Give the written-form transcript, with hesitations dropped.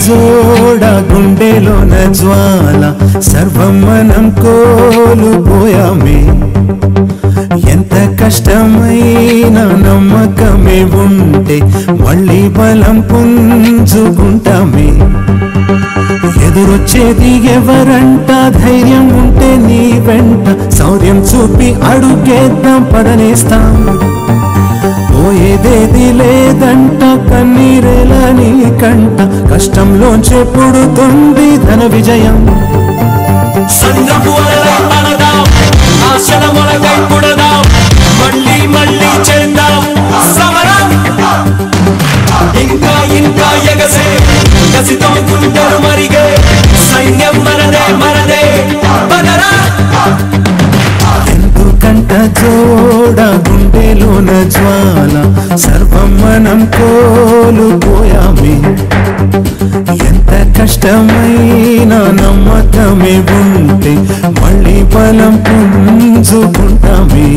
జోడ గుండెలోన జ్వాల సర్వం మనం కోల్పోయామే ఎంత కష్టమైన నమ్మకమే ఉంటే మళ్ళీ బలం పుంజుకుంటామే ఎదురొచ్చేది ఎవరంట ధైర్యం ఉంటే నీ వెంట శౌర్యం చూపి అడుగేద్దాం పదనేస్తాం పోయేదేది లేదంట కన్నీరేలా నీ కంట కష్టంలోంచే పుడుతుంది ధన విజయం ఆశల మొలకై పుడదాం మళ్ళీ మళ్ళీ చేద్దాం సమరం ఇంకా ఇంకా ఎగసే కసితో గుండెలు మరిగే సైన్యం మనదే మనదే బదరా ఎందుకంట జోడ గుండెలోన జ్వాల సర్వం మనం కోల్పోయామే ఎంత కష్టమైన నమ్మకమే ఉంటే మళ్ళీ బలం పుంజుకుంటామే